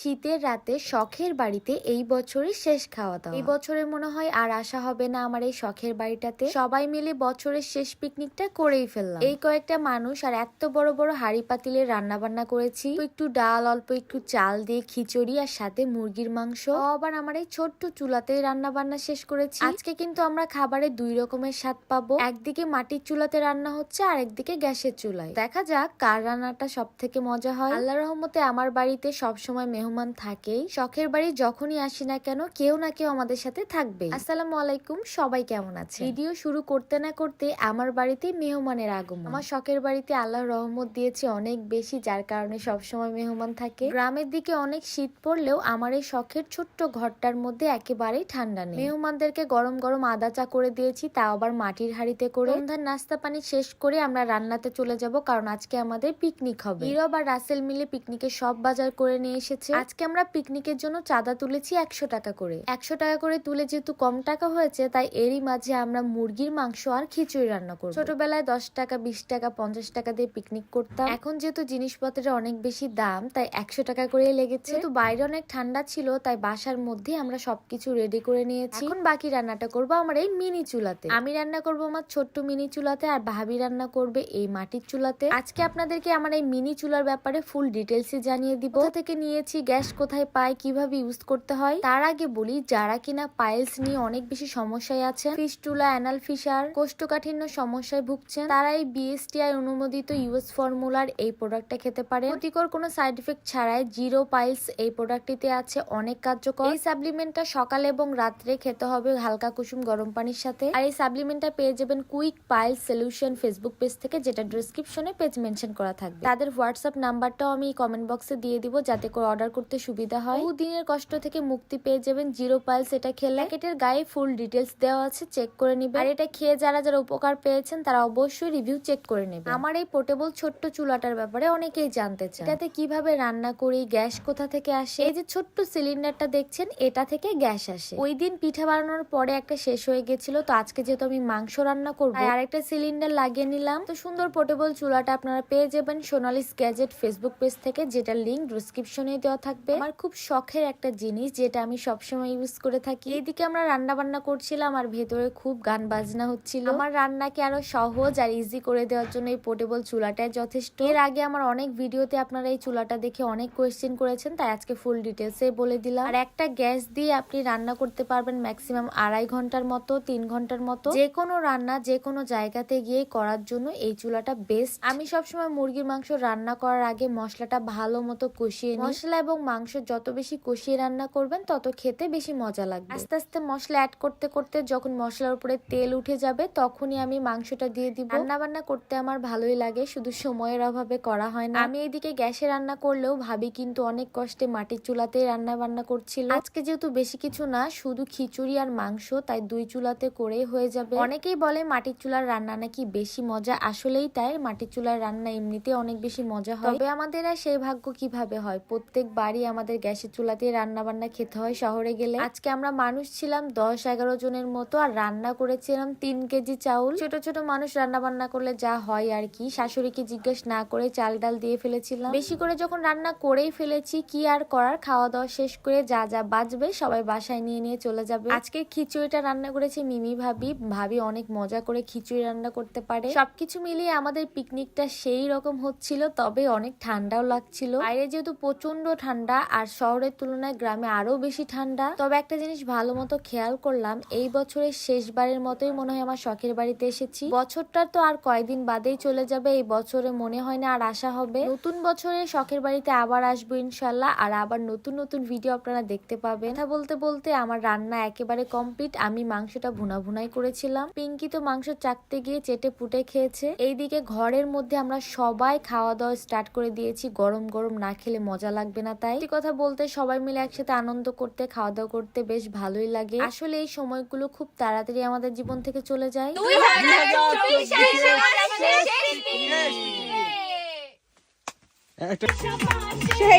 শীতের রাতে শখের বাড়িতে এই বছরের শেষ খাওয়া দাওয়া। এই বছরে মনে হয় আর আসা হবে না আমার এই শখের বাড়িটাতে। সবাই মিলে বছরের শেষ পিকনিকটা করেই ফেললাম। এই কয়েকটা মানুষ আর এত বড় বড় হাড়ি পাতিলে রান্না বান্না করেছি। একটু ডাল, অল্প একটু চাল দিয়ে খিচুড়ি আর সাথে মুরগির মাংস। আবার আমার এই ছোট্ট চুলাতেই রান্না বান্না শেষ করেছি। আজকে কিন্তু আমরা খাবারে দুই রকমের স্বাদ পাবো। একদিকে মাটির চুলাতে রান্না হচ্ছে আর একদিকে গ্যাসের চুলায়। দেখা যাক কার রান্নাটা সব থেকে মজা হয়। আল্লাহর রহমতে আমার বাড়িতে সবসময় মেহমান থাকেই। শখের বাড়ি যখনই আসি না কেন কেউ না কেউ আমাদের সাথে থাকবে। আসসালামু আলাইকুম, সবাই কেমন আছে? ভিডিও শুরু করতে না করতে আমার বাড়িতে মেহমানের আগমন। আমার শখের বাড়িতে আল্লাহর রহমত দিয়েছে অনেক বেশি, যার কারণে সবসময় মেহমান থাকে। গ্রামের দিকে অনেক শীত পড়লেও আমার এই শখের ছোট্ট ঘরটার মধ্যে একেবারেই ঠান্ডা নেই। মেহমানদেরকে গরম গরম আদা চা করে দিয়েছি, তাও আবার মাটির হাঁড়িতে করে। সন্ধ্যার নাস্তা পানি শেষ করে আমরা রান্নাতে চলে যাব, কারণ আজকে আমাদের পিকনিক হবে। হিরো আর রাসেল মিলে পিকনিকের সব বাজার করে নিয়ে এসেছে। আজকে আমরা পিকনিকের জন্য চাঁদা তুলেছি 100 টাকা করে। 100 টাকা করে তুলে যেহেতু কম টাকা হয়েছে, তাই এরই মাঝে আমরা মুরগির মাংস আর খিচুড়ি রান্না করব। ছোটবেলায় 10 টাকা, 20 টাকা, 50 টাকা দিয়ে পিকনিক করতাম। এখন যেহেতু জিনিসপত্রের অনেক বেশি দাম, তাই 100 টাকা করে লেগেছে। যেহেতু বাইরে অনেক ঠান্ডা ছিল, তাই বাসার মধ্যে আমরা সবকিছু রেডি করে নিয়েছি। এখন বাকি রান্নাটা করব আমার এই মিনি চুলাতে। আমি রান্না করব আমার ছোট্ট মিনি চুলাতে, আর ভাবি রান্না করবে এই মাটির চুলাতে। আজকে আপনাদেরকে আমার এই মিনি চুলার ব্যাপারে ফুল ডিটেলসে জানিয়ে দিব। কোথা থেকে নিয়েছি, গ্যাস কোথায় পাই, কিভাবে ইউজ করতে হয়। তার আগে বলি, যারা কিনা পাইলস নিয়ে অনেক বেশি সমস্যায় আছেন, ফিস্টুলা, অ্যানাল ফিশার, কোষ্ঠকাঠিন্য সমস্যায় ভুগছেন, তারা এই বিএসটিআই অনুমোদিত ইউএস ফর্মুলার এই প্রোডাক্টটা খেতে পারে। ক্ষতিকর কোনো সাইড এফেক্ট ছাড়াই জিরো পাইলস এই প্রোডাক্টটিতে আছে অনেক কার্যকর। এই সাপ্লিমেন্টটা সকালে এবং রাত্রে খেতে হবে হালকা কুসুম গরম পানির সাথে। আর এই সাপ্লিমেন্টটা পেয়ে যাবেন quick piles solution Facebook page থেকে, যেটা ডেসক্রিপশনে পেজ মেনশন করা থাকবে। তাদের হোয়াটসঅ্যাপ নাম্বারটাও আমি কমেন্ট বক্সে দিয়ে দিব, যাতে করে অর্ডার করতে সুবিধা হয়। দিনের কষ্ট থেকে মুক্তি পেয়ে যাবেন জিরো পাইলস এটা খেলে। প্যাকেটের গায়ে ফুল ডিটেলস দেওয়া আছে, চেক করে নিবেন। আর এটা খেয়ে যারা যারা উপকার পেয়েছেন তারা অবশ্যই রিভিউ চেক করে নেবেন। আমার এই পোর্টেবল ছোট্ট চুলাটার ব্যাপারে অনেকেই জানতে চান, এটাতে কিভাবে রান্না করি, গ্যাস কোথা থেকে আসে। এই যে ছোট্ট সিলিন্ডারটা দেখছেন, এটা থেকে গ্যাস আসে। ওই দিন পিঠা বানানোর পরে একটা শেষ হয়ে গেছিল, তো আজকে যেহেতু আমি মাংস রান্না করবো, আর একটা সিলিন্ডার লাগিয়ে নিলাম। তো সুন্দর পোর্টেবল চুলাটা আপনারা পেয়ে যাবেন সোনালিস গ্যাজেট ফেসবুক পেজ থেকে, যেটা লিঙ্ক ডেসক্রিপশনে দেওয়া থাকবে। আমার খুব শখের একটা জিনিস, যেটা আমি সবসময় ইউজ করে থাকি। এইদিকে আমরা রান্না বান্না করছিলাম আর ভেতরে খুব গান বাজনা হচ্ছিল। আমার রান্নাকে আরো সহজ আর ইজি করে দেওয়ার জন্য এই পোর্টেবল চুলাটাই যথেষ্ট। এর আগে আমার অনেক ভিডিওতে আপনারা এই চুলাটা দেখে অনেক কোয়েশ্চেন করেছেন, তাই আজকে ফুল ডিটেলসে বলে দিলাম। আর একটা গ্যাস দিয়ে আপনি রান্না করতে পারবেন ম্যাক্সিমাম 2.5 ঘন্টার মতো, 3 ঘন্টার মতো। যে কোনো রান্না যে কোনো জায়গাতে গিয়ে করার জন্য এই চুলাটা বেস্ট। আমি সবসময় মুরগির মাংস রান্না করার আগে মশলাটা ভালো মতো কষিয়ে নিই। মশলা এবং মাংস যত বেশি কষিয়ে রান্না করবেন, তত খেতে বেশি মজা লাগবে। আস্তে আস্তে মশলা অ্যাড করতে করতে যখন মশলার উপরে তেল উঠে যাবে, তখনই আমি মাংসটা দিয়ে দিব। রান্না বান্না করতে আমার ভালোই লাগে, শুধু সময়ের অভাবে করা হয় না। আমি এদিকে গ্যাসে রান্না করলেও ভাবি কিন্তু অনেক কষ্টে মাটির চুলাতেই রান্না বান্না করছিল। আজকে যেহেতু বেশি কিছু না, শুধু খিচুড়ি আর মাংস, তাই 2 চুলাতে করেই হয়ে যাবে। অনেকেই বলে মাটির চুলার রান্না নাকি বেশি মজা, আসলেই তাই। মাটির চুলার রান্না এমনিতে অনেক বেশি মজা হয়। তবে আমাদের আর সেই ভাগ্য কিভাবে হয়, প্রত্যেক বাড়ি আমাদের গ্যাসের চুলাতেই রান্না বান্না খেতে হয় শহরে গেলে। আজকে আমরা মানুষ ছিলাম 10-11 জনের মতো, আর রান্না করেছিলাম 3 কেজি চাউল। ছোট ছোট মানুষ রান্না বান্না করলে যা হয় আর কি, শাশুড়িকে জিজ্ঞেস না করে চাল ডাল দিয়ে ফেলেছিলাম। বেশি করে যখন রান্না করেই ফেলেছি, কি আর করার। খাওয়া দাওয়া শেষ করে যা যা বাঁচবে সবাই বাসায় নিয়ে নিয়ে চলে যাবে। আজকে খিচুড়িটা রান্না করেছে মিমি ভাবি। ভাবি অনেক মজা করে খিচুড়ি রান্না করতে পারে। সবকিছু মিলিয়ে আমাদের পিকনিকটা সেই রকম হচ্ছিল, তবে অনেক ঠান্ডাও লাগছিল। বাইরে যেহেতু প্রচন্ড ঠান্ডা, আর শহরের তুলনায় গ্রামে আরো বেশি ঠান্ডা। তবে একটা জিনিস ভালো মতো খেয়াল করলাম, এই বছরের শেষবারের মতোই মনে হয় আমার শখের বাড়িতে এসেছি। বছরটা তো আর কয়েকদিন বাদেই চলে যাবে, এই বছরে মনে হয় না আর আসা হবে। নতুন বছরে শখের বাড়িতে আবার আসবো ইনশাল্লাহ, আর আবার নতুন নতুন ভিডিও আপনারা দেখতে পাবেন। কথা বলতে বলতে আমার রান্না একেবারে কমপ্লিট। আমি মাংসটা ভুনা ভুনাই করেছিলাম। পিঙ্কি তো মাংস চাকতে গিয়ে চেটে পুটে খেয়েছে। এইদিকে ঘরের মধ্যে আমরা সবাই খাওয়া দাওয়া স্টার্ট করে দিয়েছি। গরম গরম না খেলে মজা লাগবে না, তাই কথা বলতে সবাই মিলে একসাথে আনন্দ করতে, খাওয়া দাওয়া করতে বেশ ভালোই লাগে। আসলে এই সময়গুলো খুব তাড়াতাড়ি আমাদের জীবন থেকে চলে যায়।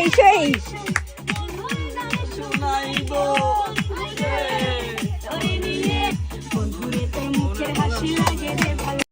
সেই